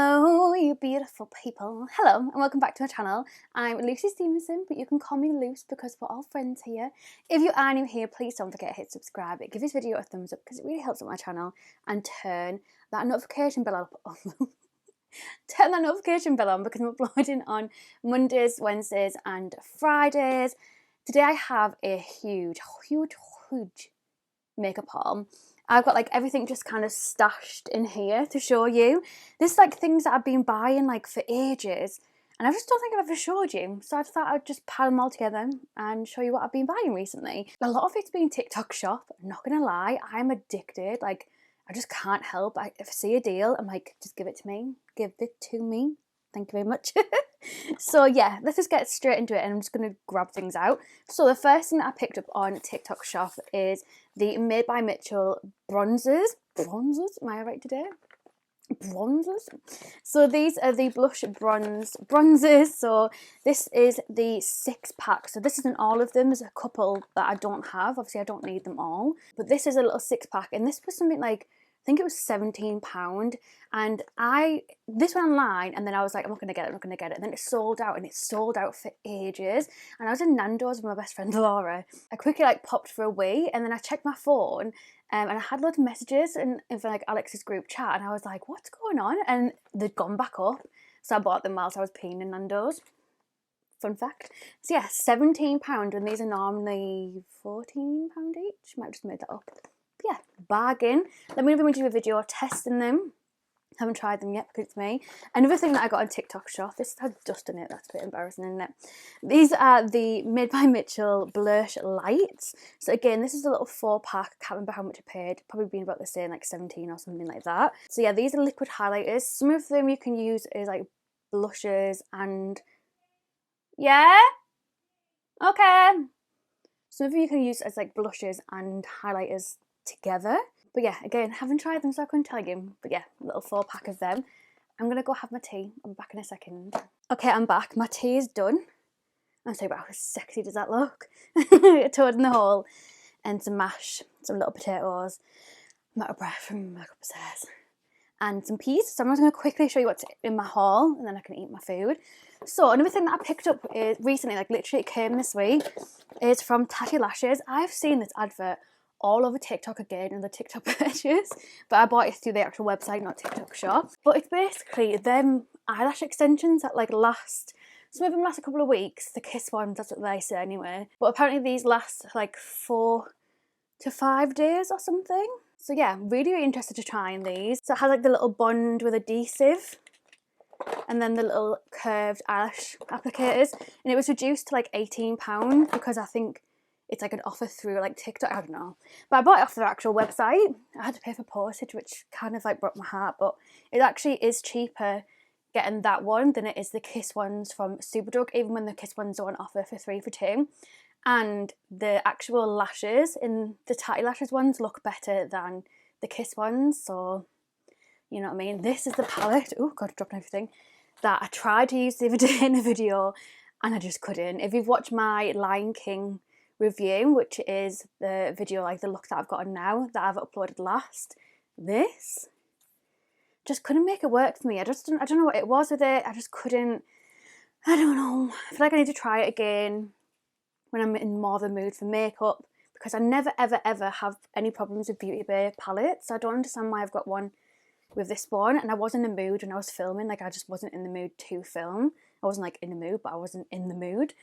Hello, you beautiful people. Hello, and welcome back to my channel. I'm Luce Stephenson, but you can call me Luce because we're all friends here. If you are new here, please don't forget to hit subscribe. Give this video a thumbs up because it really helps out my channel. And turn that notification bell on. Turn that notification bell on because I'm uploading on Mondays, Wednesdays, and Fridays. Today I have a huge makeup haul. I've got like everything just kind of stashed in here to show you. This is like things that I've been buying like for ages and I just don't think I've ever showed you. So I thought I'd just pile them all together and show you what I've been buying recently. A lot of it's been TikTok shop, I'm not gonna lie, I'm addicted. Like I just can't help. If I see a deal, I'm like, just give it to me. Give it to me. Thank you very much. So yeah, let's just get straight into it and I'm just going to grab things out. So the first thing that I picked up on TikTok shop is the Made by Mitchell bronzers. Bronzers? Am I right today? Bronzers? So these are the blush bronzers. So this is the 6-pack. So this isn't all of them. There's a couple that I don't have. Obviously I don't need them all. But this is a little 6-pack and this was something like, I think it was £17, and this went online and then I was like, I'm not gonna get it, and then it sold out and it sold out for ages. And I was in Nando's with my best friend Laura. I quickly like popped for a wee and then I checked my phone and I had loads of messages in for like Alex's group chat and I was like, what's going on? And they'd gone back up, so I bought them whilst I was peeing in Nando's. Fun fact. So yeah, £17 when these are normally £14 each. Might have just made that up. Yeah, bargain. Let me know if you want to do a video testing them. Haven't tried them yet because it's me. Another thing that I got on TikTok shop, this had dust in it, that's a bit embarrassing, isn't it? These are the Made by Mitchell Blursh lights. So again, this is a little 4-pack, can't remember how much I paid, probably been about the same, like 17 or something like that. So yeah, these are liquid highlighters. Some of them you can use as like blushes and... Yeah? Okay. Some of them you can use as like blushes and highlighters together. But yeah, again, haven't tried them so I couldn't tell you. But yeah, a little 4-pack of them. I'm gonna go have my tea. I'll be back in a second. Okay, I'm back. My tea is done. I'm sorry, but how sexy does that look? A toad in the hole and some mash, some little potatoes. I'm out of breath from my upstairs. And some peas. So I'm just gonna quickly show you what's in my haul and then I can eat my food. So another thing that I picked up is recently, like literally it came this week, is from Tatti lashes. I've seen this advert all over TikTok again and the TikTok pages, but I bought it through the actual website, not TikTok shop. But it's basically them eyelash extensions that like last, some of them last a couple of weeks, the Kiss ones, that's what they say anyway. But apparently these last like 4 to 5 days or something. So yeah, really interested to trying these. So it has like the little bond with adhesive and then the little curved eyelash applicators. And it was reduced to like £18 because I think it's like an offer through like TikTok, I don't know. But I bought it off their actual website. I had to pay for postage, which kind of like broke my heart, but it actually is cheaper getting that one than it is the Kiss ones from Superdrug, even when the Kiss ones are on offer for 3 for 2. And the actual lashes in the Tatti lashes ones look better than the Kiss ones, so you know what I mean. This is the palette, oh god, dropping everything, that I tried to use the other day in a video and I just couldn't. If you've watched my Lion King review, which is the video like the look that I've got on now that I've uploaded last, this just couldn't make it work for me. I don't know what it was with it. I just couldn't, I don't know. I feel like I need to try it again when I'm in more of a mood for makeup, because I never ever have any problems with Beauty Bay palettes. So I don't understand why I've got one with this one, and I was in the mood when I was filming. Like I just wasn't in the mood to film. I wasn't like in the mood, but I wasn't in the mood.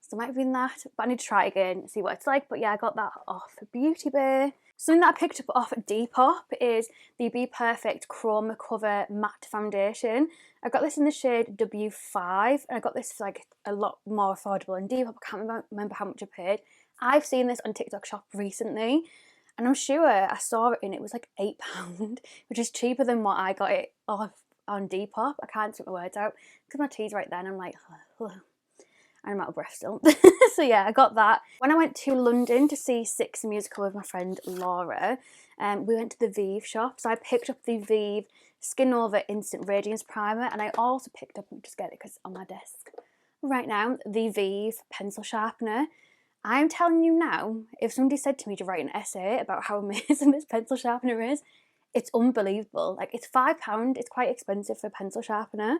So it might have been that, but I need to try it again and see what it's like. But yeah, I got that off Beauty Bay. Something that I picked up off Depop is the Bperfect Chroma Cover Matte Foundation. I got this in the shade W5 and I got this for like a lot more affordable in Depop. I can't remember how much I paid. I've seen this on TikTok shop recently and I'm sure I saw it and it was like £8, which is cheaper than what I got it off on Depop. I can't get my words out because my tea's right there and I'm like, ugh. I'm out of breath still. So yeah, I got that. When I went to London to see Six musical with my friend Laura, we went to the Vieve shop. So I picked up the Vieve Skin Over Instant Radiance Primer and I also picked up, just get it because it's on my desk right now, the Vieve Pencil Sharpener. I'm telling you now, if somebody said to me to write an essay about how amazing this pencil sharpener is, It's unbelievable. Like, it's £5. It's quite expensive for a pencil sharpener,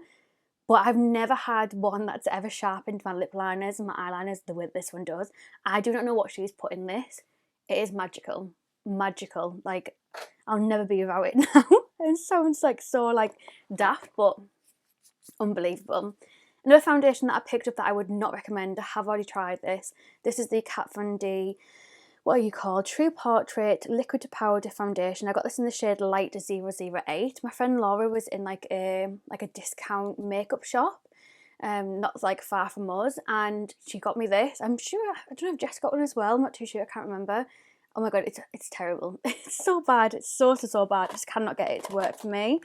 but I've never had one that's ever sharpened my lip liners and my eyeliners the way this one does. I do not know what she's put in this. It is magical. Magical. Like, I'll never be without it now. It sounds like so like daft, but unbelievable. Another foundation that I picked up that I would not recommend, I have already tried this. This is the Kat Von D, what are you called? True Portrait Liquid to Powder Foundation. I got this in the shade Light 008. My friend Laura was in like a discount makeup shop, not like far from us, and she got me this. I'm sure, I don't know if Jess got one as well, I'm not too sure, I can't remember. Oh my god, it's terrible. It's so bad, it's so bad. I just cannot get it to work for me.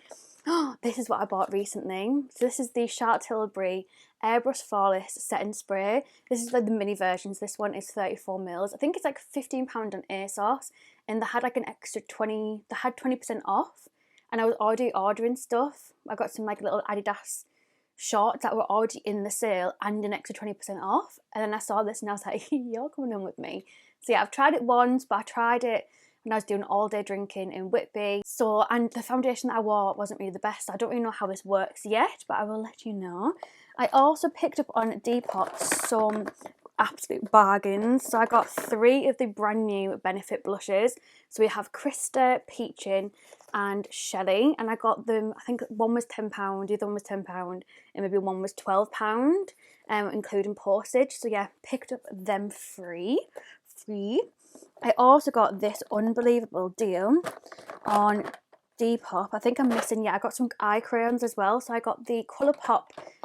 Oh, this is what I bought recently. So this is the Tilbury Airbrush Flawless Setting Spray. This is like the mini versions. This one is 34ml. I think it's like £15 on ASOS, and they had like an extra 20%, they had 20% off, and I was already ordering stuff. I got some like little Adidas shorts that were already in the sale and an extra 20% off, and then I saw this and I was like, you're coming in with me. So yeah, I've tried it once, but I tried it when I was doing all day drinking in Whitby. So, and the foundation that I wore wasn't really the best. I don't really know how this works yet, but I will let you know. I also picked up on Depop some absolute bargains. So I got 3 of the brand new Benefit blushes. So we have Crystah, Peachin and Shellie, and I got them, I think one was £10, the other one was £10, and maybe one was £12, including postage. So yeah, picked up them free. I also got this unbelievable deal on Depop. I think I'm missing, yeah, I got some eye crayons as well. So I got the Colourpop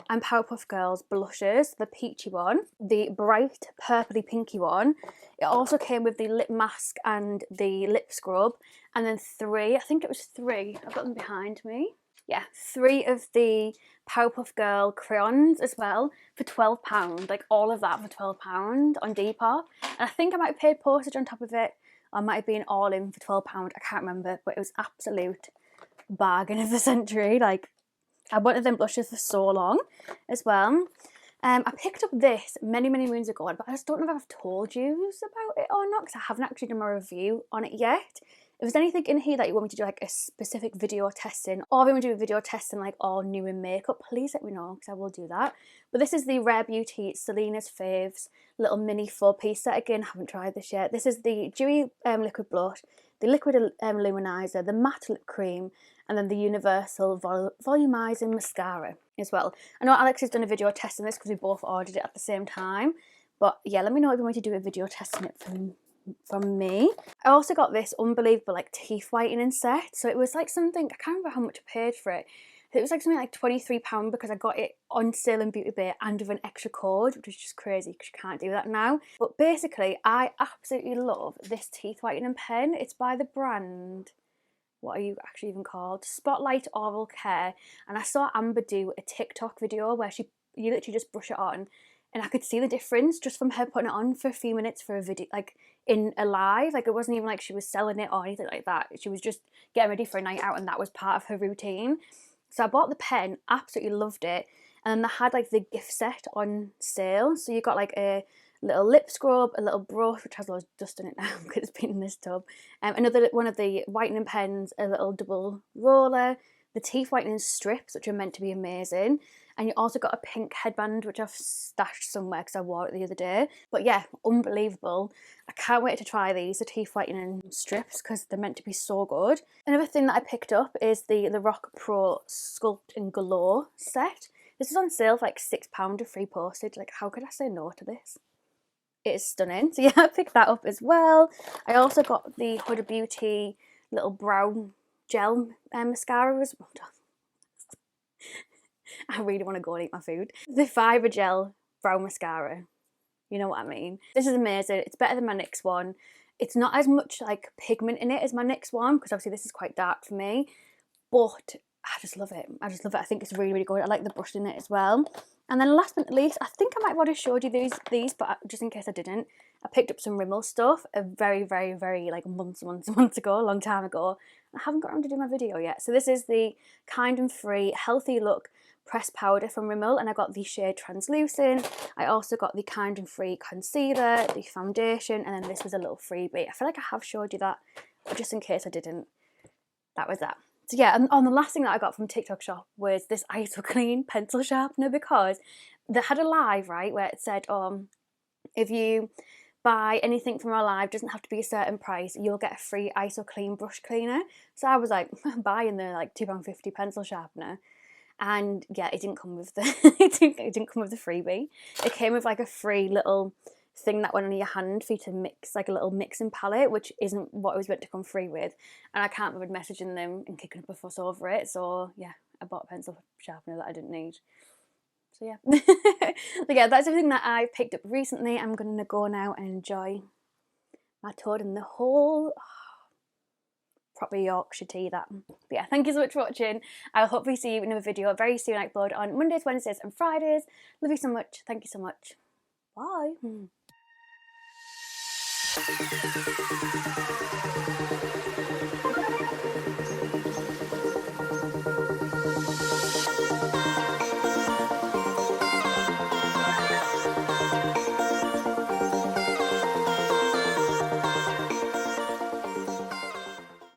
and Powerpuff Girls blushes, the peachy one, the bright purpley pinky one. It also came with the lip mask and the lip scrub, and then 3, I think it was 3, I've got them behind me. Yeah, 3 of the Powerpuff Girl crayons as well for £12, like all of that for £12 on Depop. And I think I might have paid postage on top of it, or I might have been all in for £12, I can't remember, but it was absolute bargain of the century. Like, I wanted them blushes for so long as well. I picked up this many moons ago, but I just don't know if I've told you about it or not, because I haven't actually done my review on it yet. If there's anything in here that you want me to do like a specific video testing, or if you want to do a video testing like all new in makeup, please let me know, because I will do that. But this is the Rare Beauty Selena's Faves little mini 4-piece set. Again, haven't tried this yet. This is the Dewy Liquid Blush, the Liquid Luminizer, the Matte Lip Cream, and then the Universal Volumizing Mascara as well. I know Alex has done a video testing this because we both ordered it at the same time. But yeah, let me know if you want to do a video testing it from me. I also got this unbelievable like teeth whitening set. So it was like something, I can't remember how much I paid for it. It was like something like £23 because I got it on sale in Beauty Bay and with an extra code, which is just crazy because you can't do that now. But basically, I absolutely love this teeth whitening pen. It's by the brand, what are you actually even called? Spotlight Oral Care. And I saw Amber do a TikTok video where you literally just brush it on, and I could see the difference just from her putting it on for a few minutes for a video, like in a live. Like, it wasn't even like she was selling it or anything like that. She was just getting ready for a night out, and that was part of her routine. So I bought the pen, absolutely loved it, and then they had like the gift set on sale. So you got like a little lip scrub, a little brush, which has a lot of dust in it now because it's been in this tub, another one of the whitening pens, a little double roller, the teeth whitening strips, which are meant to be amazing, and you also got a pink headband, which I've stashed somewhere because I wore it the other day. But yeah, unbelievable. I can't wait to try these, the teeth whitening strips, because they're meant to be so good. Another thing that I picked up is the Rock Pro Sculpt and Glow set. This is on sale for like £6 with free postage. Like, how could I say no to this? It is stunning. So yeah, I picked that up as well. I also got the Huda Beauty little brow gel mascara as well. I really want to go and eat my food. The Fibre gel brow mascara. You know what I mean. This is amazing. It's better than my NYX one. It's not as much like pigment in it as my NYX one, because obviously this is quite dark for me. But I just love it. I just love it. I think it's really good. I like the brush in it as well. And then last but not least, I think I might have already showed you these, but just in case I didn't, I picked up some Rimmel stuff a very like months ago, a long time ago. I haven't got around to do my video yet. So this is the Kind and Free Healthy Look Pressed Powder from Rimmel, and I got the shade Translucent. I also got the Kind and Free Concealer, the foundation, and then this was a little freebie. I feel like I have showed you that, but just in case I didn't. that was that. So yeah, and the last thing that I got from TikTok shop was this ISOclean pencil sharpener, because they had a live, right, where it said, if you buy anything from our live, doesn't have to be a certain price, you'll get a free ISOclean brush cleaner. So I was like, buying the like £2.50 pencil sharpener. And yeah, it didn't come with the it didn't come with the freebie. It came with like a free little thing that went on your hand for you to mix, like a little mixing palette, which isn't what it was meant to come free with. And I can't remember messaging them and kicking up a fuss over it. So yeah, I bought a pencil sharpener that I didn't need. So yeah. So yeah, that's everything that I picked up recently. I'm gonna go now and enjoy my toad in the hole. Proper Yorkshire tea, that. But yeah, thank you so much for watching. I'll hopefully see you in another video very soon. I upload on Mondays, Wednesdays and Fridays. Love you so much. Thank you so much. Bye.